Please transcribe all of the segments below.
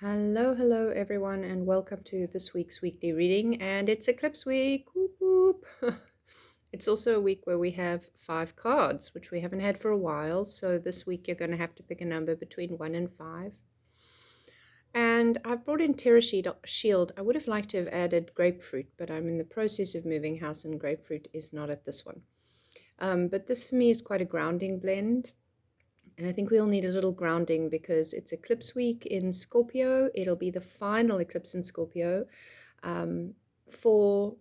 Hello everyone, and welcome to this week's weekly reading. And it's Eclipse week. Whoop, whoop. It's also a week where we have 5 cards, which we haven't had for a while. So this week you're going to have to pick a number between 1 and 5. And I've brought in Terra Shield. I would have liked to have added grapefruit, but I'm in the process of moving house, and grapefruit is not at this one. But this for me is quite a grounding blend. And I think we'll need a little grounding because it's eclipse week in Scorpio. It'll be the final eclipse in Scorpio for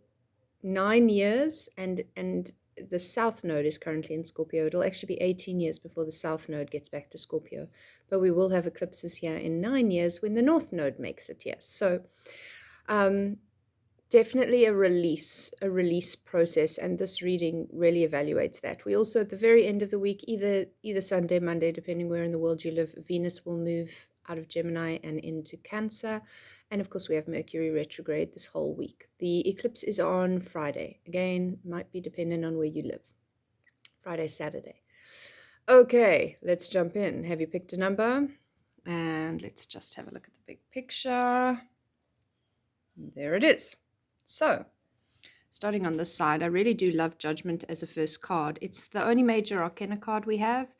9 years, and the south node is currently in Scorpio. It'll actually be 18 years before the south node gets back to Scorpio. But we will have eclipses here in 9 years when the north node makes it here. So definitely a release process, and this reading really evaluates that. We also, at the very end of the week, either Sunday, Monday, depending where in the world you live, Venus will move out of Gemini and into Cancer. And of course, we have Mercury retrograde this whole week. The eclipse is on Friday. Again, might be dependent on where you live. Friday, Saturday. Okay, let's jump in. Have you picked a number? And let's just have a look at the big picture. There it is. So, starting on this side, I really do love Judgment as a first card. It's the only major arcana card we have.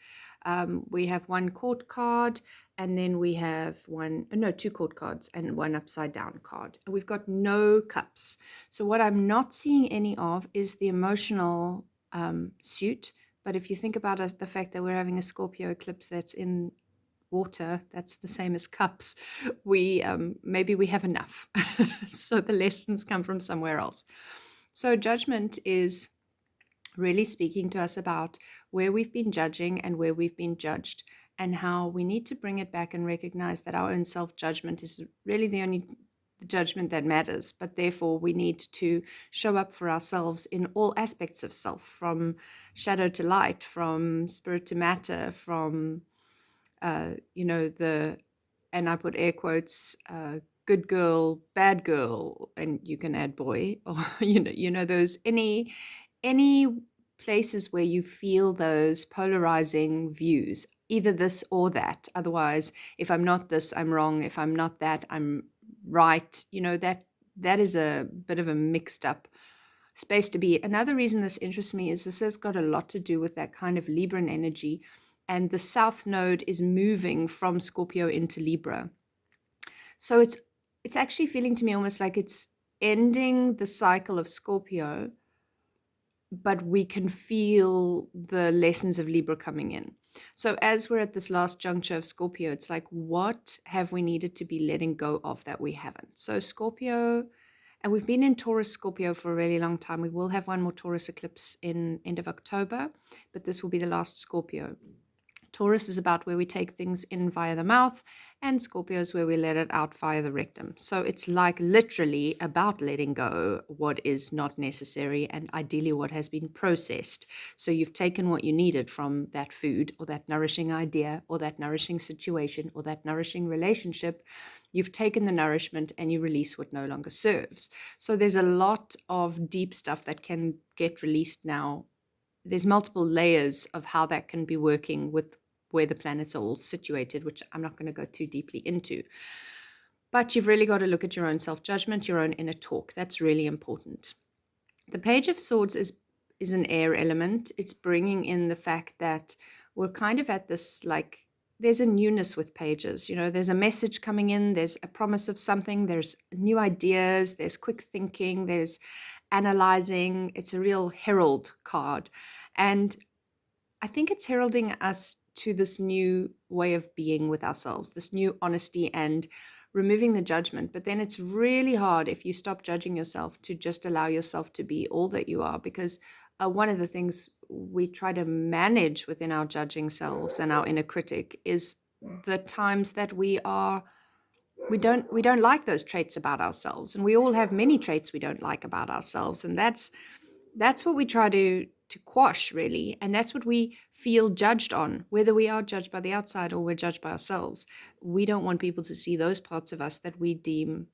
We have one court card, and then we have two court cards and one upside down card. We've got no cups. So what I'm not seeing any of is the emotional suit. But if you think about it, the fact that we're having a Scorpio eclipse that's in water, that's the same as cups, we maybe we have enough. So the lessons come from somewhere else. So Judgment is really speaking to us about where we've been judging and where we've been judged, and how we need to bring it back and recognize that our own self-judgment is really the only judgment that matters. But therefore we need to show up for ourselves in all aspects of self, from shadow to light, from spirit to matter, from and I put air quotes, good girl, bad girl, and you can add boy, or those any places where you feel those polarizing views, either this or that. Otherwise, if I'm not this, I'm wrong. If I'm not that, I'm right. That is a bit of a mixed up space to be. Another reason this interests me is this has got a lot to do with that kind of Libran energy. And the south node is moving from Scorpio into Libra. So it's actually feeling to me almost like it's ending the cycle of Scorpio, but we can feel the lessons of Libra coming in. So as we're at this last juncture of Scorpio, it's like, what have we needed to be letting go of that we haven't? So Scorpio, and we've been in Taurus Scorpio for a really long time. We will have one more Taurus eclipse in end of October, but this will be the last Scorpio. Taurus is about where we take things in via the mouth, and Scorpio is where we let it out via the rectum. So it's like literally about letting go what is not necessary, and ideally what has been processed. So you've taken what you needed from that food, or that nourishing idea, or that nourishing situation, or that nourishing relationship. You've taken the nourishment and you release what no longer serves. So there's a lot of deep stuff that can get released now. There's multiple layers of how that can be working with where the planets are all situated, which I'm not going to go too deeply into. But you've really got to look at your own self-judgment, your own inner talk. That's really important. The Page of Swords is an air element. It's bringing in the fact that we're kind of at this, like, there's a newness with pages. There's a message coming in, there's a promise of something, there's new ideas, there's quick thinking, there's analyzing. It's a real herald card. And I think it's heralding us to this new way of being with ourselves, this new honesty and removing the judgment. But then it's really hard, if you stop judging yourself, to just allow yourself to be all that you are. Because one of the things we try to manage within our judging selves and our inner critic is the times that we don't like those traits about ourselves. And we all have many traits we don't like about ourselves. And that's what we try to quash, really. And that's what we feel judged on, whether we are judged by the outside or we're judged by ourselves. We don't want people to see those parts of us that we deem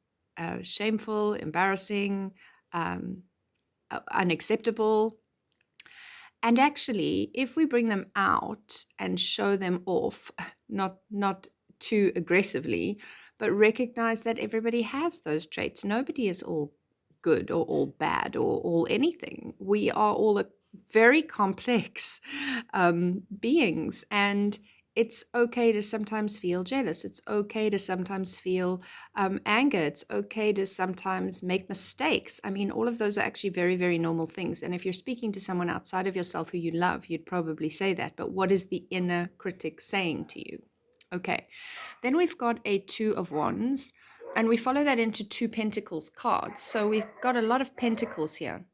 shameful, embarrassing, unacceptable. And actually, if we bring them out and show them off, not too aggressively, but recognize that everybody has those traits. Nobody is all good or all bad or all anything. We are all a very complex beings, and it's okay to sometimes feel jealous. It's okay to sometimes feel anger. It's okay to sometimes make mistakes. I mean, all of those are actually very, very normal things. And if you're speaking to someone outside of yourself who you love, you'd probably say that. But what is the inner critic saying to you? Okay. Then we've got a Two of Wands, and we follow that into Two Pentacles cards. So we've got a lot of pentacles here.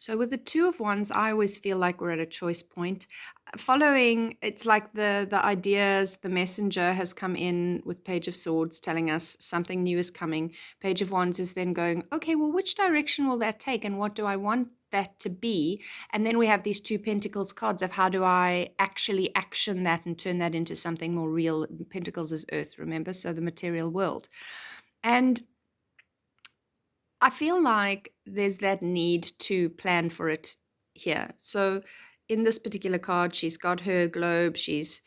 So with the Two of Wands, I always feel like we're at a choice point. Following, it's like the ideas, the messenger has come in with Page of Swords telling us something new is coming. Page of Wands is then going, okay, well, which direction will that take, and what do I want that to be? And then we have these Two Pentacles cards of how do I actually action that and turn that into something more real. Pentacles is earth, remember? So the material world. And I feel like there's that need to plan for it here. So in this particular card, she's got her globe, she's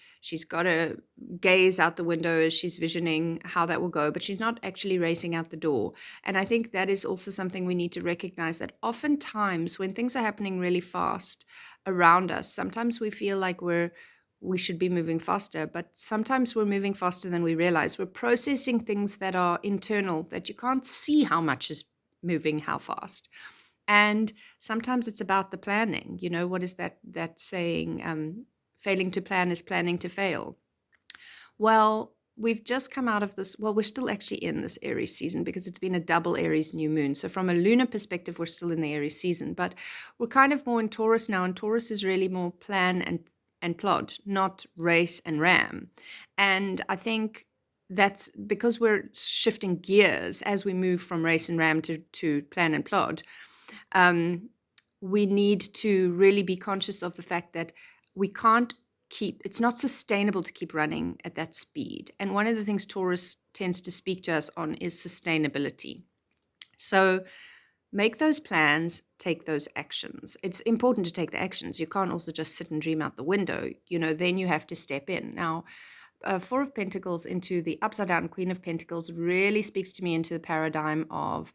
got to gaze out the window as she's visioning how that will go, but she's not actually racing out the door. And I think that is also something we need to recognize, that oftentimes when things are happening really fast around us, sometimes we feel like we should be moving faster, but sometimes we're moving faster than we realize. We're processing things that are internal, that you can't see how much is moving how fast. And sometimes it's about the planning. You know, what is that saying? Failing to plan is planning to fail. Well, we've just come out of this. Well, we're still actually in this Aries season because it's been a double Aries new moon. So from a lunar perspective, we're still in the Aries season, but we're kind of more in Taurus now. And Taurus is really more plan and plod, not race and ram. And I think that's because we're shifting gears as we move from race and ram to plan and plod. We need to really be conscious of the fact that we can't it's not sustainable to keep running at that speed. And one of the things Taurus tends to speak to us on is sustainability. So make those plans, take those actions. It's important to take the actions. You can't also just sit and dream out the window. You know, then you have to step in. Now, Four of Pentacles into the upside down Queen of Pentacles really speaks to me into the paradigm of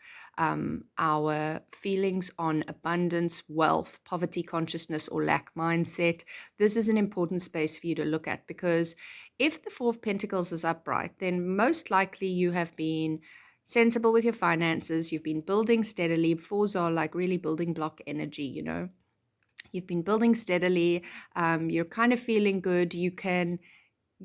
our feelings on abundance, wealth, poverty consciousness, or lack mindset. This is an important space for you to look at, because if the Four of Pentacles is upright, then most likely you have been sensible with your finances. You've been building steadily. Fours are like really building block energy, you know. You've been building steadily. You're kind of feeling good. You can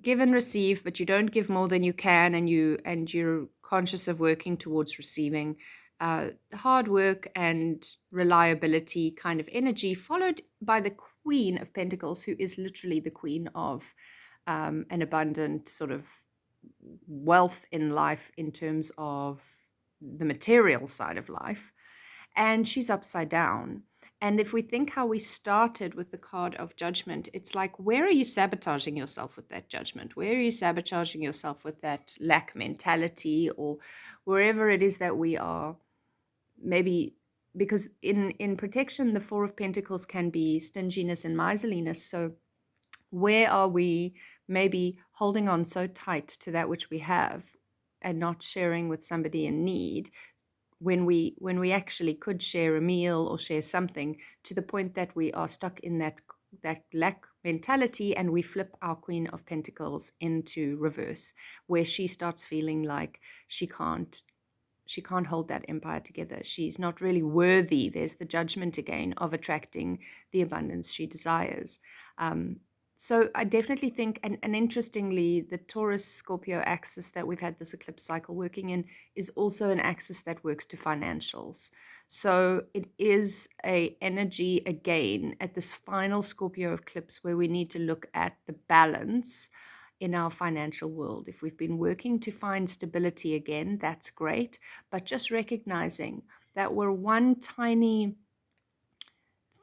give and receive, but you don't give more than you can, and you're conscious of working towards receiving. Hard work and reliability kind of energy, followed by the Queen of Pentacles, who is literally the queen of an abundant sort of wealth in life in terms of the material side of life. And she's upside down. And if we think how we started with the card of Judgment, it's like, where are you sabotaging yourself with that judgment? Where are you sabotaging yourself with that lack mentality, or wherever it is that we are? Maybe because in protection, the Four of Pentacles can be stinginess and miserliness. So where are we maybe holding on so tight to that which we have and not sharing with somebody in need, when we actually could share a meal or share something, to the point that we are stuck in that lack mentality, and we flip our Queen of Pentacles into reverse, where she starts feeling like she can't hold that empire together. She's not really worthy. There's the judgment again of attracting the abundance she desires. So I definitely think, and interestingly, the Taurus-Scorpio axis that we've had this eclipse cycle working in is also an axis that works to financials. So it is a energy, again, at this final Scorpio eclipse, where we need to look at the balance in our financial world. If we've been working to find stability again, that's great, but just recognizing that we're one tiny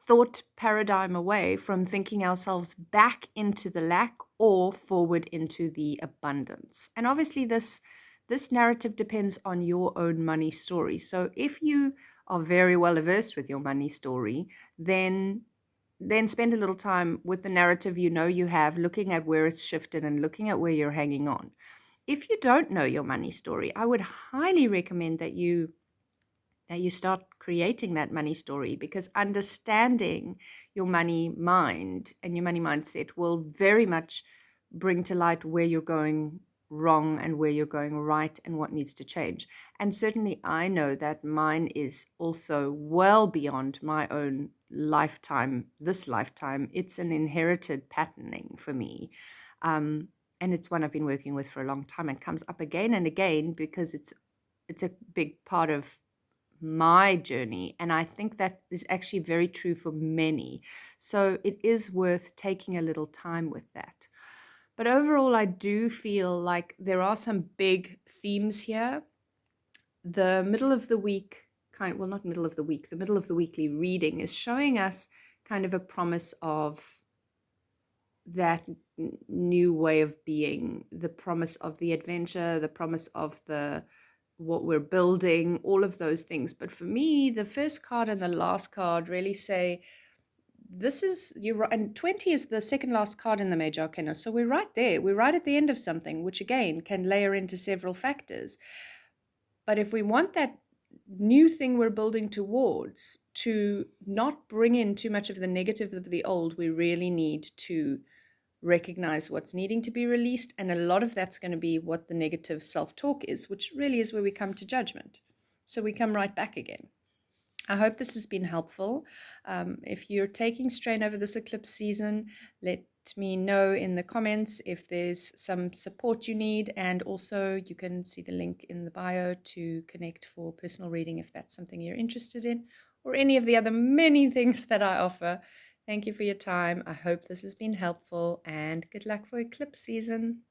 thought paradigm away from thinking ourselves back into the lack or forward into the abundance. And obviously this narrative depends on your own money story. So if you are very well versed with your money story, then spend a little time with the narrative you know you have, looking at where it's shifted and looking at where you're hanging on. if you don't know your money story, I would highly recommend that you start creating that money story, because understanding your money mind and your money mindset will very much bring to light where you're going wrong and where you're going right and what needs to change. And certainly I know that mine is also well beyond my own lifetime, this lifetime. It's an inherited patterning for me. And it's one I've been working with for a long time and comes up again and again because it's a big part of my journey, and I think that is actually very true for many. So it is worth taking a little time with that. But overall, I do feel like there are some big themes here. The middle of the week well, not middle of the week, the middle of the weekly reading is showing us kind of a promise of that new way of being, the promise of the adventure, the promise of the what we're building, all of those things. But for me, the first card and the last card really say this is you, and 20 is the second last card in the Major Arcana. So we're right there. We're right at the end of something, which again can layer into several factors. But if we want that new thing we're building towards to not bring in too much of the negative of the old, we really need to recognize what's needing to be released. And a lot of that's going to be what the negative self-talk is, which really is where we come to judgment. So we come right back again. I hope this has been helpful. If you're taking strain over this eclipse season, let me know in the comments if there's some support you need. And also you can see the link in the bio to connect for personal reading if that's something you're interested in, or any of the other many things that I offer. Thank you for your time. I hope this has been helpful, and good luck for eclipse season.